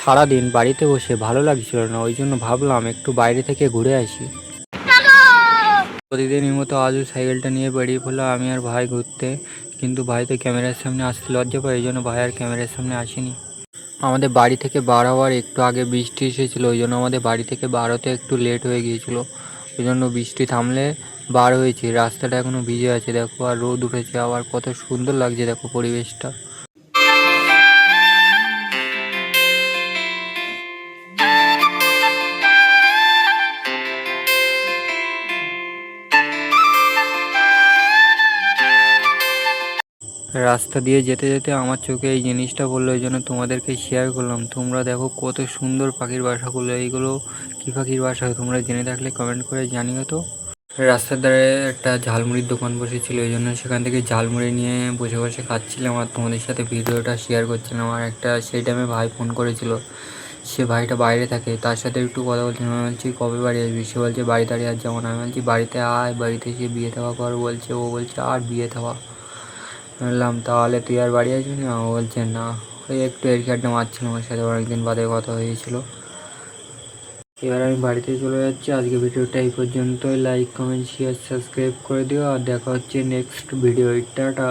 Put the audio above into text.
সারাদিন বাড়িতে বসে ভালো লাগছিল না, ওই জন্য ভাবলাম একটু বাইরে থেকে ঘুরে আসি। প্রতিদিনের মতো আজও সাইকেলটা নিয়ে বেরিয়ে পড়লাম আমি আর ভাই ঘুরতে, কিন্তু ভাই তো ক্যামেরার সামনে আসতে লজ্জা পায়, এই জন্য ভাই আর ক্যামেরার সামনে আসেনি। আমাদের বাড়ি থেকে বার হওয়ার একটু আগে বৃষ্টি এসেছিলো, ওই জন্য আমাদের বাড়ি থেকে বার হতে একটু লেট হয়ে গিয়েছিলো। ওই জন্য বৃষ্টি থামলে বার হয়েছি। রাস্তাটা এখনও ভিজে আছে দেখো, আর রোদ উঠেছে, আবার কত সুন্দর লাগছে দেখো পরিবেশটা। রাস্তা দিয়ে যেতে যেতে আমার চোখে এই জিনিসটা পড়লো, ওই জন্য তোমাদেরকে শেয়ার করলাম। তোমরা দেখো কত সুন্দর পাখির বাসাগুলো, এইগুলো কী পাখির বাসা তোমরা জেনে থাকলে কমেন্ট করে জানিও তো। রাস্তার ধারে একটা ঝালমুড়ির দোকান বসেছিল, এই জন্য সেখান থেকে ঝালমুড়ি নিয়ে বসে বসে খাচ্ছিলাম আর তোমাদের সাথে ভিডিওটা শেয়ার করছিলাম। আর একটা সেই টাইমে ভাই ফোন করেছিল, সে ভাইটা বাইরে থাকে, তার সাথে একটু কথা বলছিলাম। আমি বলছি কবে বাড়ি আসবি, সে বলছে বাড়ি দাঁড়িয়ে আর যেমন। আমি বলছি বাড়িতে আয়, বাড়িতে এসে বিয়ে দেওয়া কর বলছে। ও বলছে আর বিয়ে দেওয়া। বললাম তাহলে তুই আর বাড়ি আসবি না? ও বলছে না। ওই একটু এদিকে আড্ডা মারছিল, আমার সাথে অনেকদিন বাদে কথা হয়েছিল। এবার আমি বাড়িতে চলে যাচ্ছি। আজকে ভিডিওটা এই পর্যন্তই। লাইক কমেন্ট শেয়ার সাবস্ক্রাইব করে দিও, আর দেখা হচ্ছে নেক্সট ভিডিও। টাটা।